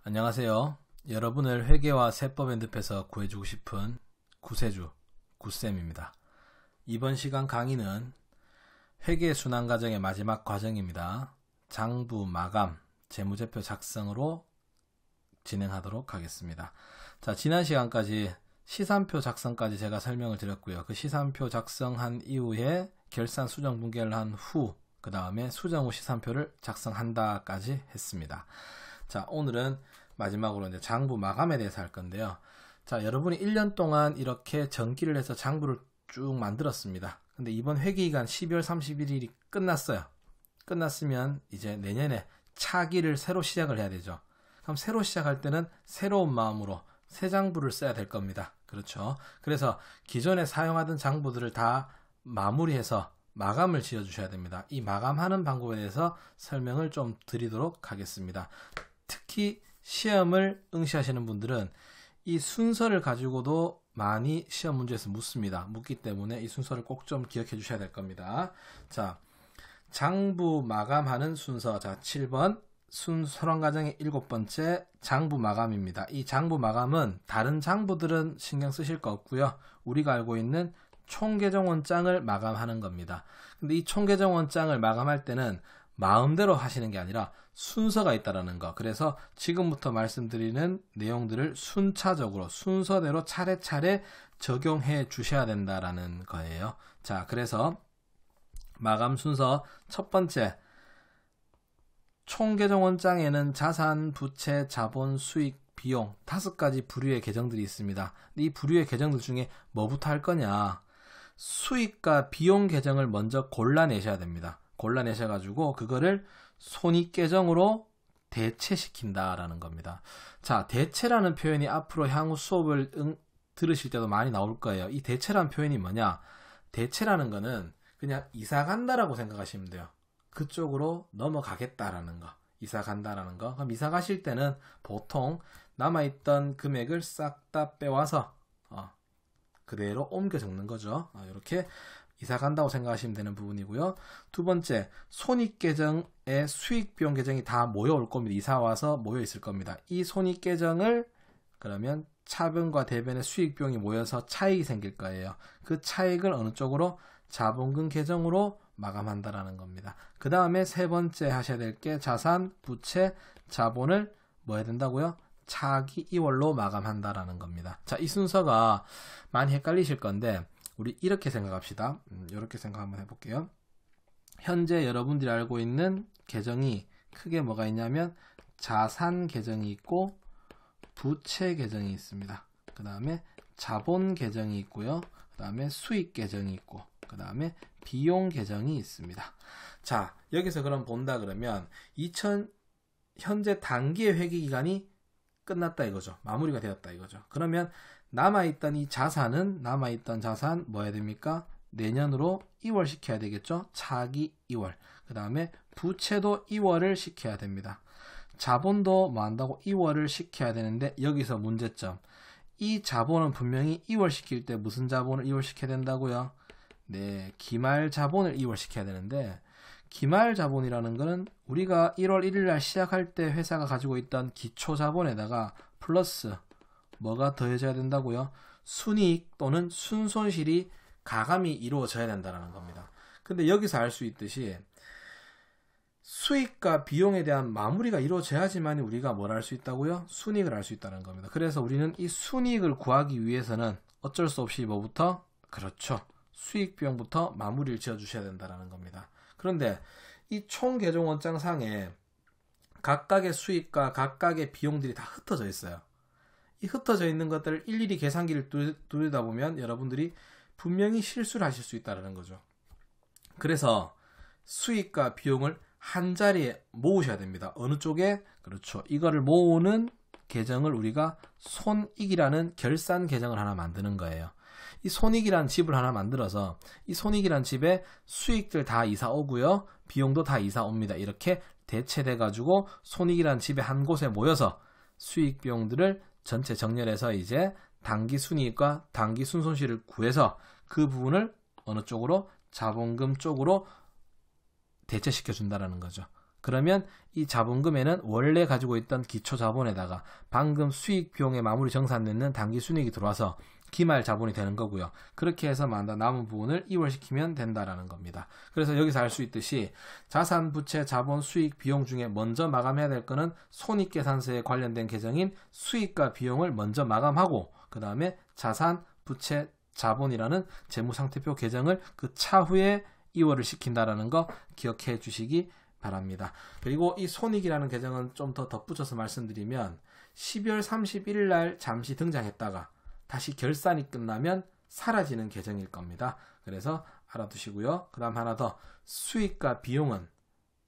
안녕하세요. 여러분을 회계와 세법의 늪에서 구해주고 싶은 구세주 구쌤입니다. 이번 시간 강의는 회계 순환 과정의 마지막 과정입니다. 장부 마감 재무제표 작성으로 진행하도록 하겠습니다. 자, 지난 시간까지 시산표 작성까지 제가 설명을 드렸고요. 그 시산표 작성한 이후에 결산 수정 분계를 한 후 그 다음에 수정 후 시산표를 작성한다까지 했습니다. 자, 오늘은 마지막으로 이제 장부 마감에 대해서 할 건데요. 자, 여러분이 1년 동안 이렇게 전기를 해서 장부를 쭉 만들었습니다. 근데 이번 회계기간 12월 31일이 끝났어요. 끝났으면 이제 내년에 차기를 새로 시작을 해야 되죠. 그럼 새로 시작할 때는 새로운 마음으로 새 장부를 써야 될 겁니다. 그렇죠. 그래서 기존에 사용하던 장부들을 다 마무리해서 마감을 지어 주셔야 됩니다. 이 마감하는 방법에 대해서 설명을 좀 드리도록 하겠습니다. 특히 시험을 응시하시는 분들은 이 순서를 가지고도 많이 시험 문제에서 묻기 때문에 이 순서를 꼭 좀 기억해 주셔야 될 겁니다. 자, 장부 마감하는 순서. 자, 7번 순환 과정의 7번째 장부 마감입니다. 이 장부 마감은 다른 장부들은 신경 쓰실 거 없고요. 우리가 알고 있는 총계정원장을 마감하는 겁니다. 근데 이 총계정원장을 마감할 때는 마음대로 하시는 게 아니라 순서가 있다라는 거. 그래서 지금부터 말씀드리는 내용들을 순차적으로 순서대로 차례차례 적용해 주셔야 된다라는 거예요. 자, 그래서 마감 순서 첫 번째, 총계정원장에는 자산, 부채, 자본, 수익, 비용 5가지 부류의 계정들이 있습니다. 이 부류의 계정들 중에 뭐부터 할 거냐? 수익과 비용 계정을 먼저 골라내셔야 됩니다. 골라내셔가지고 그거를 손익계정으로 대체시킨다라는 겁니다. 자, 대체라는 표현이 앞으로 향후 수업을 들으실 때도 많이 나올 거예요. 이 대체라는 표현이 뭐냐? 대체라는 거는 그냥 이사 간다라고 생각하시면 돼요. 그쪽으로 넘어가겠다라는 거. 이사 간다라는 거. 그럼 이사 가실 때는 보통 남아있던 금액을 싹 다 빼와서 그대로 옮겨 적는 거죠. 이렇게 이사 간다고 생각하시면 되는 부분이고요. 두 번째, 손익계정에 수익비용 계정이 다 모여올 겁니다. 이사 와서 모여 있을 겁니다. 이 손익계정을 그러면 차변과 대변의 수익비용이 모여서 차익이 생길 거예요. 그 차익을 어느 쪽으로? 자본금 계정으로 마감한다라는 겁니다. 그 다음에 세 번째 하셔야 될 게 자산, 부채, 자본을 뭐 해야 된다고요? 차기 2월로 마감한다라는 겁니다. 자, 이 순서가 많이 헷갈리실 건데 우리 이렇게 생각합시다. 이렇게 생각 한번 해볼게요. 현재 여러분들이 알고 있는 계정이 크게 뭐가 있냐면 자산 계정이 있고 부채 계정이 있습니다. 그 다음에 자본 계정이 있고요. 그 다음에 수익 계정이 있고 그 다음에 비용 계정이 있습니다. 자, 여기서 그럼 본다 그러면 현재 단기의 회계기간이 끝났다 이거죠. 마무리가 되었다 이거죠. 그러면 남아있던 자산 뭐 해야 됩니까? 내년으로 2월 시켜야 되겠죠. 차기 2월. 그 다음에 부채도 2월을 시켜야 됩니다. 자본도 뭐 한다고 2월을 시켜야 되는데 여기서 문제점. 이 자본은 분명히 2월 시킬 때 무슨 자본을 2월 시켜야 된다고요? 네, 기말 자본을 2월 시켜야 되는데 기말 자본이라는 거는 우리가 1월 1일 날 시작할 때 회사가 가지고 있던 기초 자본에다가 플러스 뭐가 더해져야 된다고요? 순이익 또는 순손실이 가감이 이루어져야 된다는 겁니다. 근데 여기서 알 수 있듯이 수익과 비용에 대한 마무리가 이루어져야지만 우리가 뭘 할 수 있다고요? 순이익을 알 수 있다는 겁니다. 그래서 우리는 이 순이익을 구하기 위해서는 어쩔 수 없이 뭐부터? 그렇죠. 수익 비용부터 마무리를 지어 주셔야 된다는 겁니다. 그런데 이 총계정원장 상에 각각의 수익과 각각의 비용들이 다 흩어져 있어요. 이 흩어져 있는 것들을 일일이 계산기를 두르다 보면 여러분들이 분명히 실수를 하실 수 있다는 거죠. 그래서 수익과 비용을 한 자리에 모으셔야 됩니다. 어느 쪽에? 그렇죠. 이거를 모으는 계정을 우리가 손익이라는 결산 계정을 하나 만드는 거예요. 이 손익이라는 집을 하나 만들어서 이 손익이라는 집에 수익들 다 이사 오고요. 비용도 다 이사 옵니다. 이렇게 대체돼 가지고 손익이라는 집에 한 곳에 모여서 수익 비용들을 전체 정렬해서 이제 단기 순이익과 단기 순손실을 구해서 그 부분을 어느 쪽으로? 자본금 쪽으로 대체시켜 준다라는 거죠. 그러면 이 자본금에는 원래 가지고 있던 기초 자본에다가 방금 수익 비용의 마무리 정산되는 당기 순이익이 들어와서 기말 자본이 되는 거고요. 그렇게 해서 남은 부분을 이월시키면 된다라는 겁니다. 그래서 여기서 알 수 있듯이 자산, 부채, 자본, 수익, 비용 중에 먼저 마감해야 될 거는 손익계산서에 관련된 계정인 수익과 비용을 먼저 마감하고 그 다음에 자산, 부채, 자본이라는 재무상태표 계정을 그 차후에 이월을 시킨다라는 거 기억해 주시기 바랍니다. 그리고 이 손익이라는 계정은 좀 더 덧붙여서 말씀드리면 12월 31일 날 잠시 등장했다가 다시 결산이 끝나면 사라지는 계정일 겁니다. 그래서 알아두시고요. 그 다음 하나 더, 수익과 비용은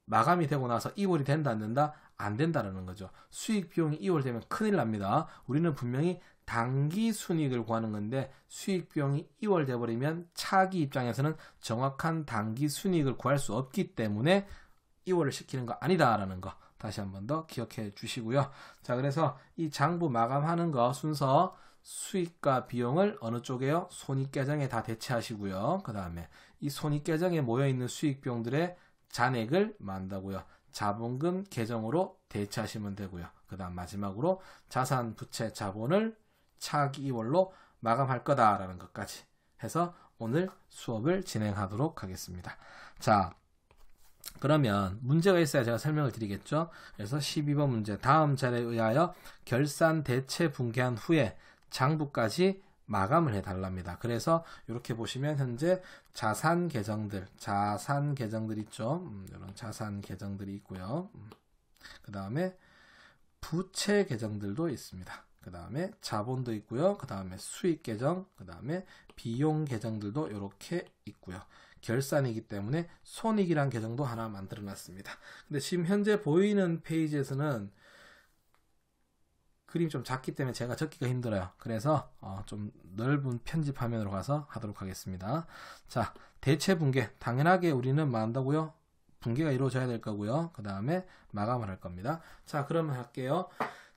마감이 되고 나서 이월이 된다 안 된다? 안 된다라는 거죠. 수익 비용이 이월되면 큰일 납니다. 우리는 분명히 단기 순이익을 구하는 건데 수익 비용이 이월돼 버리면 차기 입장에서는 정확한 단기 순이익을 구할 수 없기 때문에 이월을 시키는 거 아니다라는 거 다시 한 번 더 기억해 주시고요. 자, 그래서 이 장부 마감하는 거 순서 수익과 비용을 어느 쪽에요? 손익계정에 다 대체하시고요. 그 다음에 이 손익계정에 모여있는 수익 비용들의 잔액을 만다고요. 자본금 계정으로 대체하시면 되고요. 그 다음 마지막으로 자산, 부채, 자본을 차기 2월로 마감할 거다라는 것까지 해서 오늘 수업을 진행하도록 하겠습니다. 자, 그러면 문제가 있어야 제가 설명을 드리겠죠. 그래서 12번 문제, 다음 자료에 의하여 결산 대체 붕괴한 후에 장부까지 마감을 해달랍니다. 그래서 이렇게 보시면 현재 자산 계정들 있죠. 이런 자산 계정들이 있고요. 그 다음에 부채 계정들도 있습니다. 그 다음에 자본도 있고요. 그 다음에 수익 계정, 그 다음에 비용 계정들도 이렇게 있고요. 결산이기 때문에 손익이란 계정도 하나 만들어 놨습니다. 근데 지금 현재 보이는 페이지에서는 그림이 좀 작기 때문에 제가 적기가 힘들어요. 그래서 좀 넓은 편집 화면으로 가서 하도록 하겠습니다. 자, 대체 붕괴. 당연하게 우리는 뭐 한다고요? 붕괴가 이루어져야 될 거고요. 그 다음에 마감을 할 겁니다. 자, 그러면 할게요.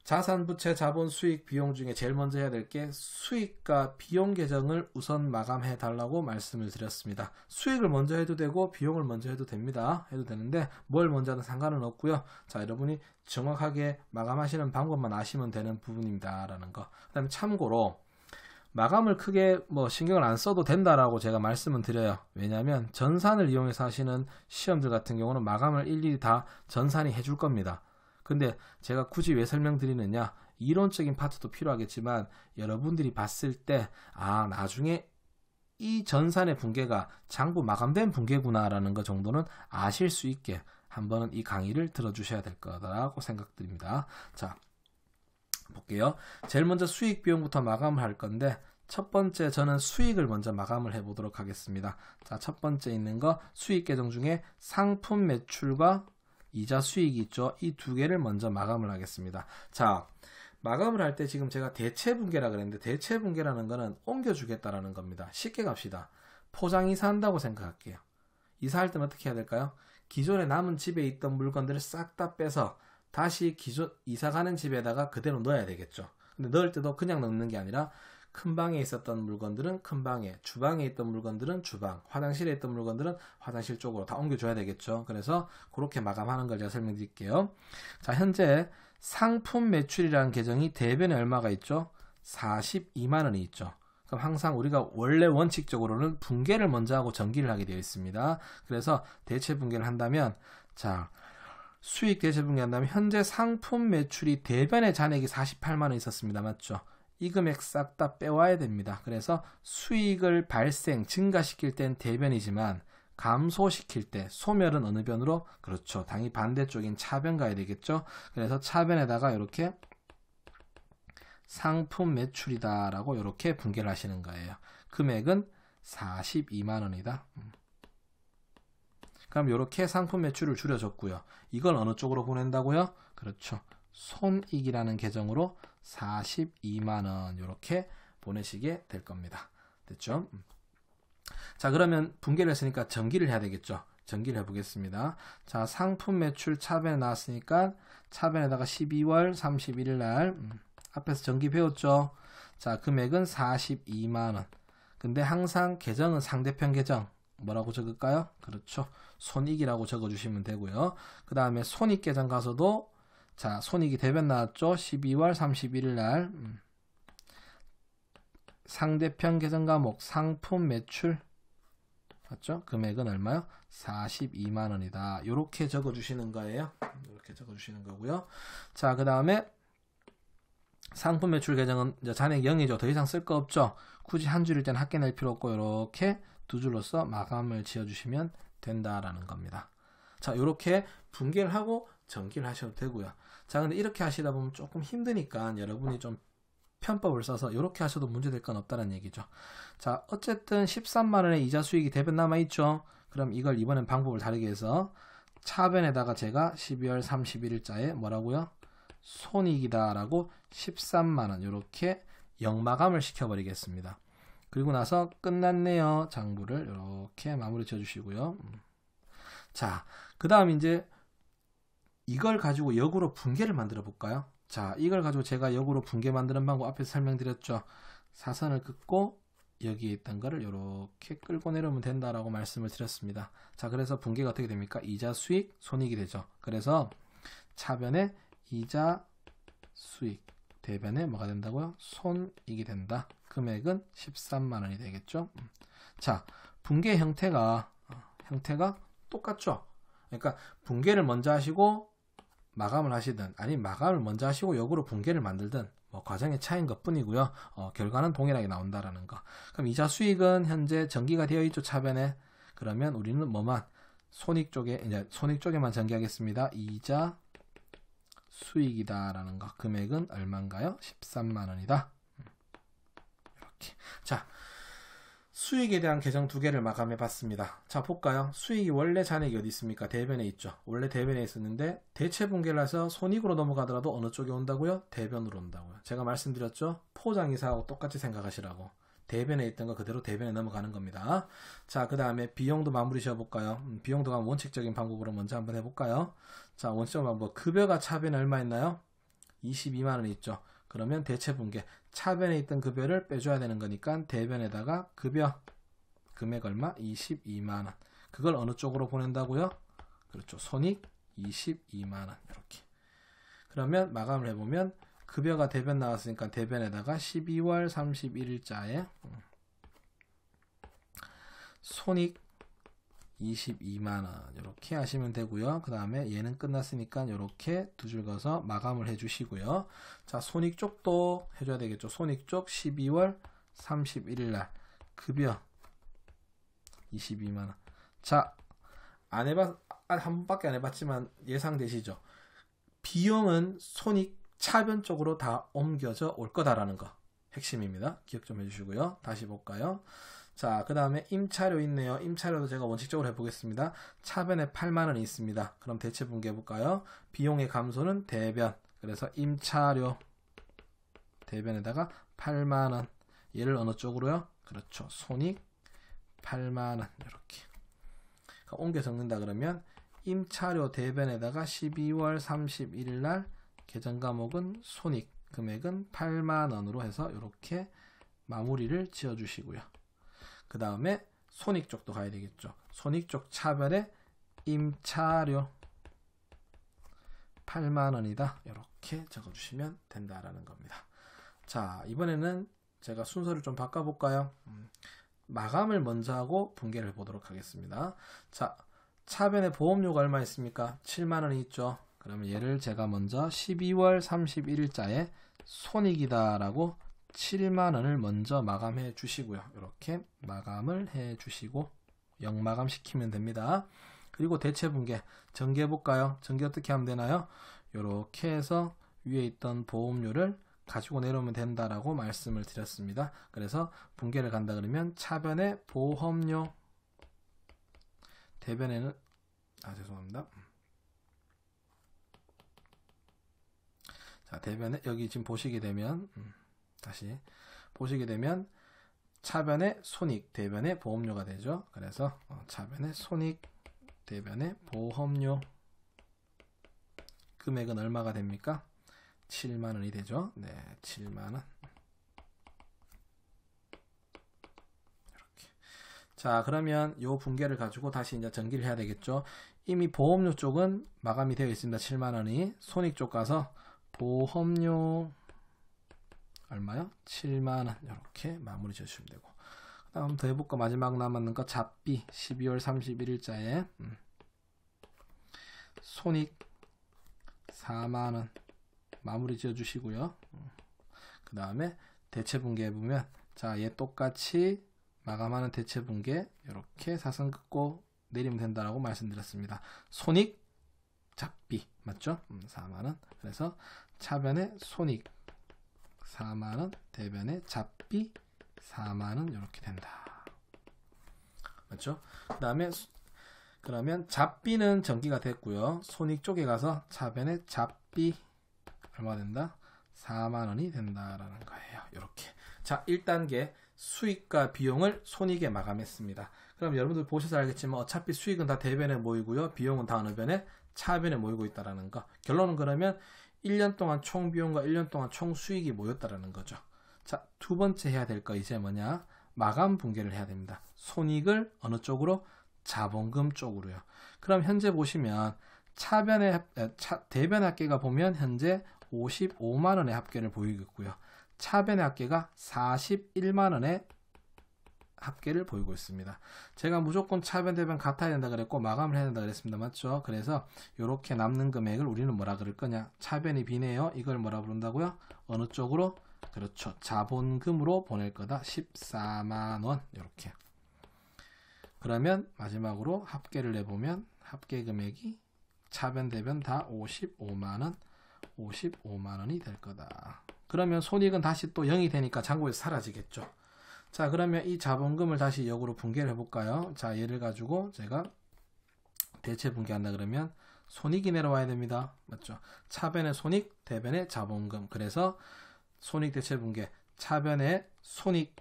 자산, 부채, 자본, 수익, 비용 중에 제일 먼저 해야 될 게 수익과 비용 계정을 우선 마감해 달라고 말씀을 드렸습니다. 수익을 먼저 해도 되고 비용을 먼저 해도 됩니다. 해도 되는데 뭘 먼저 하든 상관은 없고요. 자, 여러분이 정확하게 마감하시는 방법만 아시면 되는 부분입니다. 라는 거. 그 다음에 참고로 마감을 크게 신경을 안 써도 된다라고 제가 말씀을 드려요. 왜냐하면 전산을 이용해서 하시는 시험들 같은 경우는 마감을 일일이 다 전산이 해줄 겁니다. 근데 제가 굳이 왜 설명드리느냐, 이론적인 파트도 필요하겠지만 여러분들이 봤을 때 나중에 이 전산의 붕괴가 장부 마감된 붕괴구나 라는 것 정도는 아실 수 있게 한번은 이 강의를 들어주셔야 될 거라고 생각드립니다. 자, 볼게요. 제일 먼저 수익 비용부터 마감을 할 건데 첫 번째 저는 수익을 먼저 마감을 해 보도록 하겠습니다. 자, 첫 번째 있는 거 수익 계정 중에 상품 매출과 이자 수익이 있죠. 이 두 개를 먼저 마감을 하겠습니다. 자, 마감을 할 때 지금 제가 대체 붕괴라 그랬는데 대체 붕괴라는 거는 옮겨주겠다라는 겁니다. 쉽게 갑시다. 포장 이사한다고 생각할게요. 이사할 때는 어떻게 해야 될까요? 기존에 남은 집에 있던 물건들을 싹 다 빼서 다시 기존 이사가는 집에다가 그대로 넣어야 되겠죠. 근데 넣을 때도 그냥 넣는 게 아니라 큰 방에 있었던 물건들은 큰 방에, 주방에 있던 물건들은 주방, 화장실에 있던 물건들은 화장실 쪽으로 다 옮겨줘야 되겠죠. 그래서 그렇게 마감하는 걸 제가 설명드릴게요. 자, 현재 상품 매출이라는 계정이 대변에 얼마가 있죠? 42만 원이 있죠. 그럼 항상 우리가 원래 원칙적으로는 붕괴를 먼저 하고 전기를 하게 되어 있습니다. 그래서 대체 붕괴를 한다면, 자, 수익 대체 붕괴 한다면 현재 상품 매출이 대변의 잔액이 48만 원 있었습니다. 맞죠? 이 금액 싹 다 빼와야 됩니다. 그래서 수익을 증가시킬 땐 대변이지만 감소시킬 때 소멸은 어느 변으로? 그렇죠. 당연히 반대쪽인 차변 가야 되겠죠. 그래서 차변에다가 이렇게 상품 매출이다 라고 이렇게 붕괴를 하시는 거예요. 금액은 42만 원이다. 그럼 이렇게 상품 매출을 줄여줬고요. 이걸 어느 쪽으로 보낸다고요? 그렇죠. 손익이라는 계정으로 42만원 이렇게 보내시게 될 겁니다. 됐죠? 자, 그러면 붕괴를 했으니까 전기를 해야 되겠죠. 전기를 해보겠습니다. 자, 상품 매출 차변에 나왔으니까 차변에다가 12월 31일 날 앞에서 전기 배웠죠. 자, 금액은 42만원. 근데 항상 계정은 상대편 계정. 뭐라고 적을까요? 그렇죠. 손익이라고 적어주시면 되고요. 그 다음에 손익계정 가서도 자, 손익이 대변 나왔죠. 12월 31일 날 상대편 계정 과목 상품 매출 맞죠? 금액은 얼마요? 42만원이다. 이렇게 적어주시는 거예요. 이렇게 적어주시는 거고요. 자, 그 다음에 상품 매출 계정은 이제 잔액 0이죠. 더 이상 쓸 거 없죠. 굳이 한 줄일 때는 합계 낼 필요 없고 이렇게 두 줄로서 마감을 지어주시면 된다라는 겁니다. 자, 이렇게 분개를 하고 전기를 하셔도 되고요. 자, 근데 이렇게 하시다 보면 조금 힘드니까 여러분이 좀 편법을 써서 이렇게 하셔도 문제될 건 없다는 얘기죠. 자, 어쨌든 13만원의 이자 수익이 대변 남아있죠. 그럼 이걸 이번엔 방법을 다르게 해서 차변에다가 제가 12월 31일자에 뭐라고요? 손익이다 라고 13만원 이렇게 영마감을 시켜버리겠습니다. 그리고 나서 끝났네요. 장부를 이렇게 마무리 지어주시고요. 자, 그 다음 이제 이걸 가지고 역으로 분개를 만들어 볼까요? 자, 이걸 가지고 제가 역으로 분개 만드는 방법 앞에서 설명드렸죠. 사선을 긋고 여기에 있던 거를 이렇게 끌고 내려오면 된다라고 말씀을 드렸습니다. 자, 그래서 분개가 어떻게 됩니까? 이자 수익 손익이 되죠. 그래서 차변에 이자 수익 대변에 뭐가 된다고요? 손익이 된다. 금액은 13만원이 되겠죠. 자, 분개 형태가 똑같죠. 그러니까 분개를 먼저 하시고 마감을 하시든 아니면 마감을 먼저 하시고 역으로 분개를 만들든 뭐 과정의 차이인 것 뿐이고요. 결과는 동일하게 나온다라는 거. 그럼 이자 수익은 현재 전기가 되어 있죠. 차변에. 그러면 우리는 뭐만 손익 쪽에 이제 손익 쪽에만 전개하겠습니다. 이자 수익이다라는 거. 금액은 얼마인가요? 13만원이다. 이렇게. 자, 수익에 대한 계정 두 개를 마감해 봤습니다. 자, 볼까요? 수익이 원래 잔액이 어디 있습니까? 대변에 있죠. 원래 대변에 있었는데 대체 분개를 해서 손익으로 넘어가더라도 어느 쪽에 온다고요? 대변으로 온다고요. 제가 말씀드렸죠. 포장이사하고 똑같이 생각하시라고. 대변에 있던 거 그대로 대변에 넘어가는 겁니다. 자, 그 다음에 비용도 마무리 지어볼까요? 비용도가 원칙적인 방법으로 먼저 한번 해볼까요? 자, 원칙적인 방법. 급여가 차변에 얼마 있나요? 22만원 있죠. 그러면 대체 분개. 차변에 있던 급여를 빼줘야 되는 거니까 대변에다가 급여 금액 얼마? 22만원. 그걸 어느 쪽으로 보낸다고요? 그렇죠. 손익 22만원. 이렇게. 그러면 마감을 해보면 급여가 대변 나왔으니까 대변에다가 12월 31일자에 손익 22만원 이렇게 하시면 되고요. 그 다음에 얘는 끝났으니까 이렇게 두 줄 그어서 마감을 해주시고요. 자, 손익 쪽도 해줘야 되겠죠. 손익 쪽 12월 31일날 급여 22만원. 자, 한 번밖에 안 해봤지만 예상되시죠? 비용은 손익 차변 쪽으로 다 옮겨져 올 거다라는 거 핵심입니다. 기억 좀 해주시고요. 다시 볼까요? 자, 그 다음에 임차료 있네요. 임차료도 제가 원칙적으로 해보겠습니다. 차변에 8만원이 있습니다. 그럼 대체 분개 해볼까요? 비용의 감소는 대변. 그래서 임차료 대변에다가 8만원. 얘를 어느 쪽으로요? 그렇죠. 손익 8만원. 이렇게. 옮겨 적는다 그러면 임차료 대변에다가 12월 31일날 계정 과목은 손익. 금액은 8만원으로 해서 이렇게 마무리를 지어주시고요. 그 다음에 손익 쪽도 가야 되겠죠. 손익 쪽 차변에 임차료 8만원이다. 이렇게 적어주시면 된다라는 겁니다. 자, 이번에는 제가 순서를 좀 바꿔볼까요? 마감을 먼저 하고 분개를 해보도록 하겠습니다. 자, 차변에 보험료가 얼마 있습니까? 7만원이 있죠. 그러면 얘를 제가 먼저 12월 31일자에 손익이다 라고 7만원을 먼저 마감해 주시고요. 이렇게 마감을 해 주시고 영마감 시키면 됩니다. 그리고 대체 분개 전개해 볼까요? 전개 어떻게 하면 되나요? 이렇게 해서 위에 있던 보험료를 가지고 내려오면 된다라고 말씀을 드렸습니다. 그래서 분개를 간다 그러면 차변에 보험료 대변에는 죄송합니다. 자, 대변에 여기 지금 보시게 되면 다시 보시게 되면 차변에 손익, 대변에 보험료가 되죠. 그래서 차변에 손익, 대변에 보험료 금액은 얼마가 됩니까? 7만원이 되죠. 네, 7만원. 이렇게. 자, 그러면 요 분계를 가지고 다시 이제 전기를 해야 되겠죠. 이미 보험료 쪽은 마감이 되어 있습니다. 7만 원이. 손익 쪽 가서 보험료 얼마요? 7만 원. 이렇게 마무리 지어주시면 되고. 다음 더 해볼까? 마지막 남았는 거 잡비 12월 31일자에 손익 4만 원 마무리 지어주시고요. 그 다음에 대체분계 해보면 자, 얘 똑같이 마감하는 대체분계 이렇게 사선 긋고 내리면 된다라고 말씀드렸습니다. 손익 잡비 맞죠? 4만원. 그래서 차변에 손익 4만원, 대변에 잡비 4만원 이렇게 된다. 맞죠? 그 다음에 그러면 잡비는 전기가 됐고요. 손익 쪽에 가서 차변에 잡비 얼마 된다? 4만원이 된다라는 거예요. 이렇게. 자, 1단계 수익과 비용을 손익에 마감했습니다. 그럼 여러분들 보셔서 알겠지만 어차피 수익은 다 대변에 모이고요. 비용은 다 어느 변에? 차변에 모이고 있다는 거. 결론은 그러면 1년 동안 총 비용과 1년 동안 총 수익이 모였다라는 거죠. 자, 두 번째 해야 될 거 이제 뭐냐? 마감 분계를 해야 됩니다. 손익을 어느 쪽으로? 자본금 쪽으로요. 그럼 현재 보시면 대변 합계가 보면 현재 55만원의 합계를 보이고 있고요. 차변의 합계가 41만원의 합계를 보이고 있습니다. 제가 무조건 차변 대변 같아야 된다 그랬고 마감을 해야 된다 그랬습니다. 맞죠? 그래서 이렇게 남는 금액을 우리는 뭐라 그럴 거냐? 차변이 비네요. 이걸 뭐라 부른다고요? 어느 쪽으로? 그렇죠. 자본금으로 보낼 거다. 14만원 이렇게. 그러면 마지막으로 합계를 내보면 합계 금액이 차변 대변 다 55만원이 될 거다. 그러면 손익은 다시 또 0이 되니까 잔고에서 사라지겠죠. 자, 그러면 이 자본금을 다시 역으로 분계를 해볼까요? 자, 얘를 가지고 제가 대체 분계한다 그러면 손익이 내려와야 됩니다. 맞죠? 차변의 손익, 대변의 자본금. 그래서 손익 대체 분계, 차변의 손익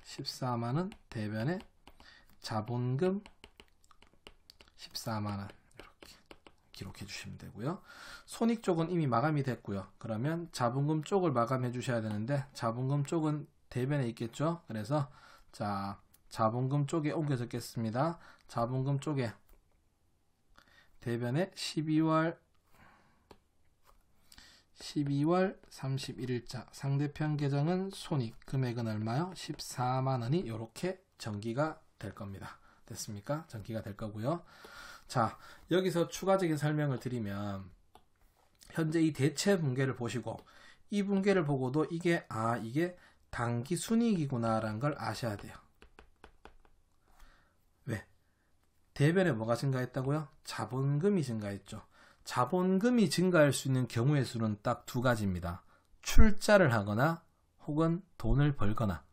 14만원, 대변의 자본금 14만원. 이렇게 기록해 주시면 되고요. 손익 쪽은 이미 마감이 됐고요. 그러면 자본금 쪽을 마감해 주셔야 되는데 자본금 쪽은 대변에 있겠죠. 그래서 자, 자본금 쪽에 옮겨 적겠습니다. 자본금 쪽에 대변에 12월 31일자 상대편 계정은 손익 금액은 얼마요? 14만원이 이렇게 전기가 될 겁니다. 됐습니까? 전기가 될 거고요. 자, 여기서 추가적인 설명을 드리면 현재 이 대체 분계를 보시고 이 분계를 보고도 이게 단기 순이익이구나 라는 걸 아셔야 돼요. 왜? 대변에 뭐가 증가했다고요? 자본금이 증가했죠. 자본금이 증가할 수 있는 경우의 수는 딱 두 가지입니다. 출자를 하거나 혹은 돈을 벌거나.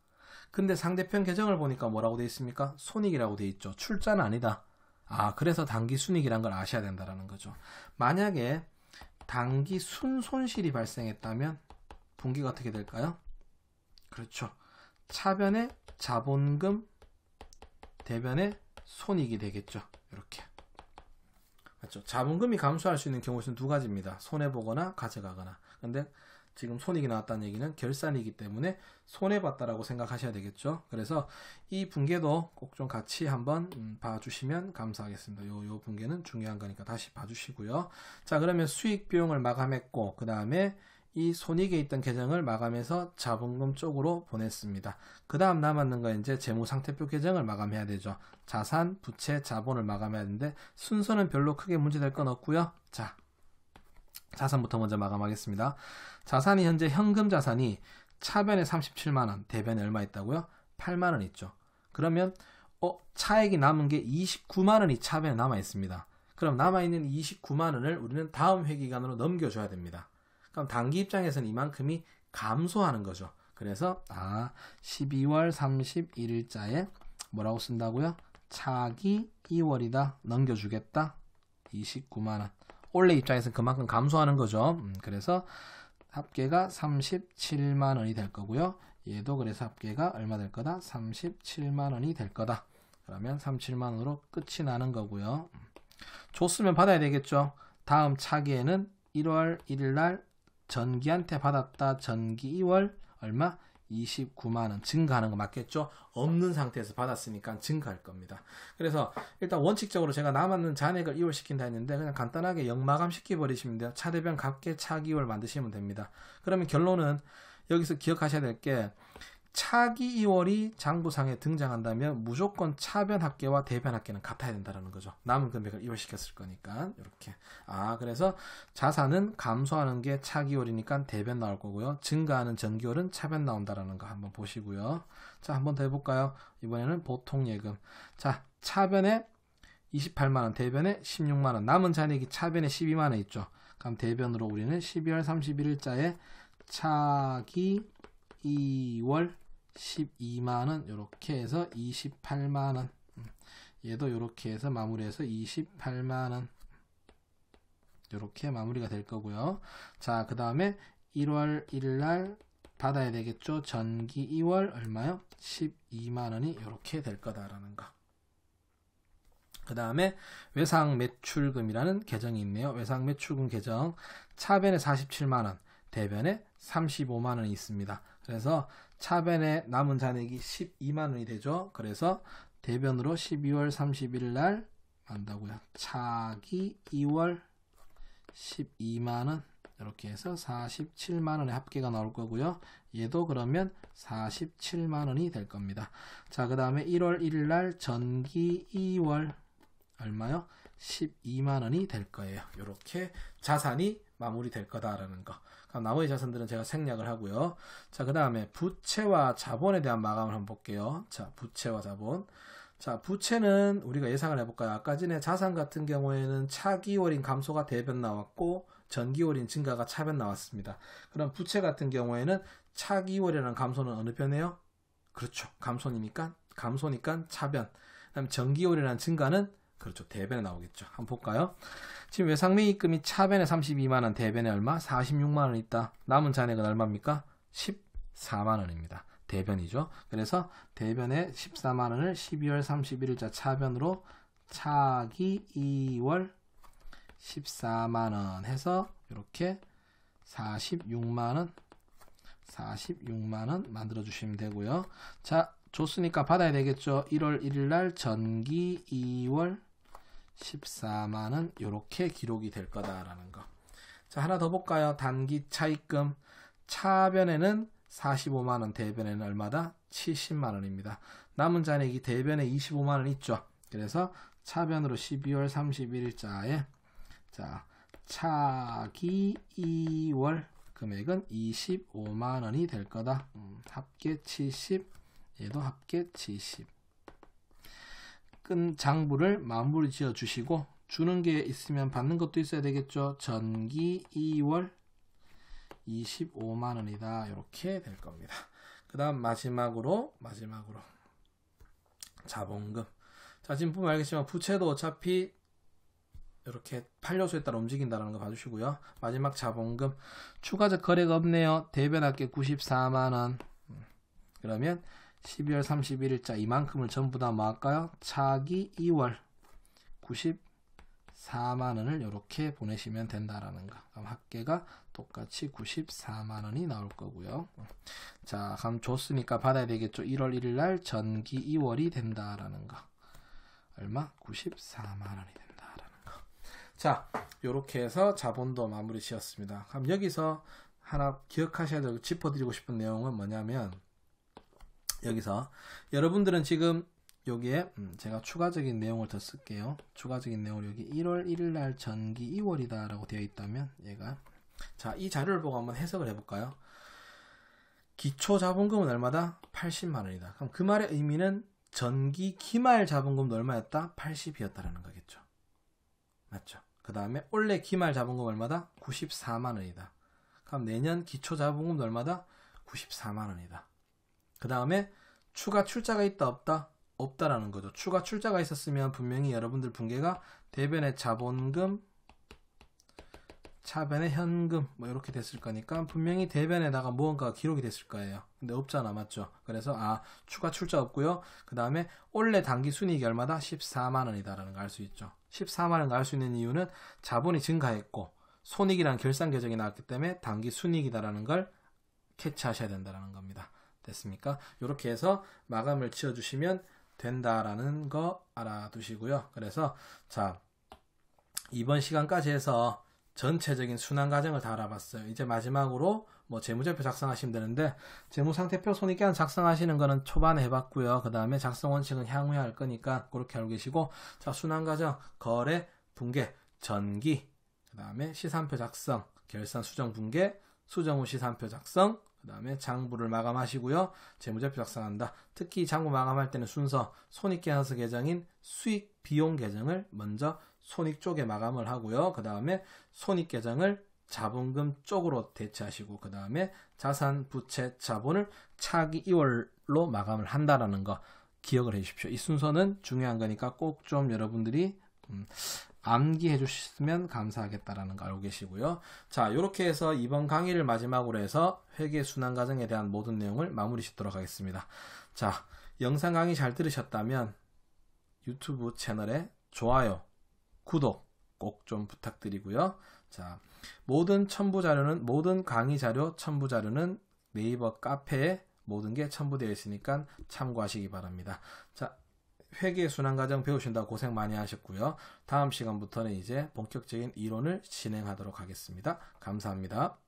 근데 상대편 계정을 보니까 뭐라고 되어 있습니까? 손익이라고 되어 있죠. 출자는 아니다. 그래서 단기 순이익이란 걸 아셔야 된다는 거죠. 만약에 단기 순손실이 발생했다면 분기가 어떻게 될까요? 그렇죠. 차변의 자본금, 대변의 손익이 되겠죠. 이렇게. 맞죠? 자본금이 감소할 수 있는 경우는 두 가지입니다. 손해보거나 가져가거나. 근데 지금 손익이 나왔다는 얘기는 결산이기 때문에 손해봤다라고 생각하셔야 되겠죠. 그래서 이 분계도 꼭 좀 같이 한번 봐주시면 감사하겠습니다. 요 분계는 중요한 거니까 다시 봐주시고요. 자, 그러면 수익 비용을 마감했고 그 다음에 이 손익에 있던 계정을 마감해서 자본금 쪽으로 보냈습니다. 그 다음 남았는 거 이제 재무상태표 계정을 마감해야 되죠. 자산, 부채, 자본을 마감해야 되는데 순서는 별로 크게 문제될 건 없고요. 자, 자산부터 먼저 마감하겠습니다. 자산이 현재 현금 자산이 차변에 37만원, 대변에 얼마 있다고요? 8만원 있죠. 그러면 차액이 남은 게 29만원이 차변에 남아 있습니다. 그럼 남아있는 29만원을 우리는 다음 회기간으로 넘겨줘야 됩니다. 그럼 단기 입장에서는 이만큼이 감소하는 거죠. 그래서 12월 31일자에 뭐라고 쓴다고요? 차기 2월이다. 넘겨주겠다. 29만원. 올해 입장에서는 그만큼 감소하는 거죠. 그래서 합계가 37만원이 될 거고요. 얘도 그래서 합계가 얼마 될 거다? 37만원이 될 거다. 그러면 37만원으로 끝이 나는 거고요. 줬으면 받아야 되겠죠. 다음 차기에는 1월 1일 날 전기한테 받았다. 전기 2월 얼마? 29만원 증가하는 거 맞겠죠? 없는 상태에서 받았으니까 증가할 겁니다. 그래서 일단 원칙적으로 제가 남았는 잔액을 이월시킨다 했는데 그냥 간단하게 역마감 시켜버리시면 돼요. 차대변 값계 차기이월 만드시면 됩니다. 그러면 결론은 여기서 기억하셔야 될 게 차기 이월이 장부상에 등장한다면 무조건 차변 합계와 대변 합계는 같아야 된다는 거죠. 남은 금액을 이월시켰을 거니까 이렇게. 그래서 자산은 감소하는 게 차기 이월이니까 대변 나올 거고요. 증가하는 전기이월은 차변 나온다라는 거 한번 보시고요. 자, 한번 더 해볼까요? 이번에는 보통 예금. 자, 차변에 28만원, 대변에 16만원, 남은 잔액이 차변에 12만원 있죠. 그럼 대변으로 우리는 12월 31일자에 차기 2월 12만원 이렇게 해서 28만원, 얘도 이렇게 해서 마무리해서 28만원 이렇게 마무리가 될 거고요. 자, 그 다음에 1월 1일날 받아야 되겠죠. 전기 2월 얼마요? 12만원이 이렇게 될 거다라는 거. 그 다음에 외상 매출금이라는 계정이 있네요. 외상 매출금 계정, 차변에 47만원, 대변에 35만원이 있습니다. 그래서 차변에 남은 잔액이 12만원이 되죠. 그래서 대변으로 12월 30일 날 한다고요. 차기 2월 12만원 이렇게 해서 47만원의 합계가 나올 거고요. 얘도 그러면 47만원이 될 겁니다. 자, 그 다음에 1월 1일 날 전기 2월 얼마요? 12만원이 될 거예요. 이렇게 자산이 마무리될 거다라는 거. 그럼 나머지 자산들은 제가 생략을 하고요. 자, 그 다음에 부채와 자본에 대한 마감을 한번 볼게요. 자, 부채와 자본. 자, 부채는 우리가 예상을 해볼까요? 아까 전에 자산 같은 경우에는 차기월인 감소가 대변 나왔고 전기월인 증가가 차변 나왔습니다. 그럼 부채 같은 경우에는 차기월이라는 감소는 어느 편이에요? 그렇죠. 감소니까 차변. 그다음 전기월이라는 증가는 그렇죠. 대변에 나오겠죠. 한번 볼까요? 지금 외상매입금이 차변에 32만원, 대변에 얼마? 46만원 있다. 남은 잔액은 얼마입니까? 14만원입니다. 대변이죠. 그래서 대변에 14만원을 12월 31일자 차변으로 차기 2월 14만원 해서 이렇게 46만원 만들어 주시면 되고요. 자, 줬으니까 받아야 되겠죠. 1월 1일날 전기 2월 14만원 이렇게 기록이 될 거다라는 거. 자, 하나 더 볼까요? 단기 차입금. 차변에는 45만원, 대변에는 얼마다? 70만원입니다. 남은 잔액이 대변에 25만원 있죠. 그래서 차변으로 12월 31일자에 자, 차기 2월 금액은 25만원이 될 거다. 합계 70, 얘도 합계 70. 끈 장부를 마무리 지어 주시고 주는 게 있으면 받는 것도 있어야 되겠죠. 전기 2월 25만원이다. 이렇게 될 겁니다. 그 다음 마지막으로 자본금. 자, 지금 보면 알겠지만 부채도 어차피 이렇게 판료수에 따라 움직인다는 거 봐주시고요. 마지막 자본금. 추가적 거래가 없네요. 대변 합계 94만원. 그러면 12월 31일자 이만큼을 전부 다 뭐 할까요? 차기 2월 94만원을 이렇게 보내시면 된다라는 거. 그럼 합계가 똑같이 94만원이 나올 거고요. 자, 그럼 줬으니까 받아야 되겠죠. 1월 1일 날 전기 2월이 된다라는 거. 얼마? 94만원이 된다라는 거. 자, 요렇게 해서 자본도 마무리 지었습니다. 그럼 여기서 하나 기억하셔야 되고 짚어드리고 싶은 내용은 뭐냐면, 여기서 여러분들은 지금 여기에 제가 추가적인 내용을 더 쓸게요. 추가적인 내용을 여기 1월 1일 날 전기 2월이다 라고 되어 있다면 얘가, 자, 이 자료를 보고 한번 해석을 해볼까요? 기초 자본금은 얼마다? 80만원이다. 그럼 그 말의 의미는 전기 기말 자본금도 얼마였다? 80이었다라는 거겠죠. 맞죠? 그 다음에 올해 기말 자본금 얼마다? 94만원이다. 그럼 내년 기초 자본금도 얼마다? 94만원이다. 그 다음에 추가 출자가 있다 없다? 없다라는 거죠. 추가 출자가 있었으면 분명히 여러분들 분계가 대변의 자본금, 차변의 현금 뭐 이렇게 됐을 거니까 분명히 대변에다가 무언가가 기록이 됐을 거예요. 근데 없잖아. 맞죠? 그래서 추가 출자 없고요. 그 다음에 올해 단기 순이익이 얼마다? 14만원이다 라는 거 알 수 있죠. 14만원 알 수 있는 이유는 자본이 증가했고 손익이라는 결산 계정이 나왔기 때문에 단기 순이익이다라는 걸 캐치하셔야 된다는 겁니다. 됐습니까? 이렇게 해서 마감을 지어주시면 된다라는 거 알아두시고요. 그래서 자, 이번 시간까지 해서 전체적인 순환 과정을 다 알아봤어요. 이제 마지막으로 뭐 재무제표 작성하시면 되는데, 재무상태표 손익계산 작성하시는 거는 초반에 해봤고요. 그 다음에 작성 원칙은 향후에 할 거니까 그렇게 알고 계시고, 자, 순환 과정, 거래, 분계, 전기, 그 다음에 시산표 작성, 결산 수정 분계, 수정 후 시산표 작성, 그 다음에 장부를 마감하시고요. 재무제표 작성한다. 특히 장부 마감할 때는 순서 손익계산서 계정인 수익 비용 계정을 먼저 손익 쪽에 마감을 하고요. 그 다음에 손익 계정을 자본금 쪽으로 대체하시고, 그 다음에 자산, 부채, 자본을 차기 2월로 마감을 한다라는 거 기억을 해 주십시오. 이 순서는 중요한 거니까 꼭 좀 여러분들이 암기해 주시면 감사하겠다라는 거 알고 계시고요. 자, 이렇게 해서 이번 강의를 마지막으로 해서 회계 순환 과정에 대한 모든 내용을 마무리 짓도록 하겠습니다. 자, 영상 강의 잘 들으셨다면 유튜브 채널에 좋아요, 구독 꼭 좀 부탁드리고요. 자, 모든 강의 자료 첨부 자료는 네이버 카페에 모든 게 첨부되어 있으니까 참고하시기 바랍니다. 자, 회계 순환 과정 배우신다고 고생 많이 하셨고요. 다음 시간부터는 이제 본격적인 이론을 진행하도록 하겠습니다. 감사합니다.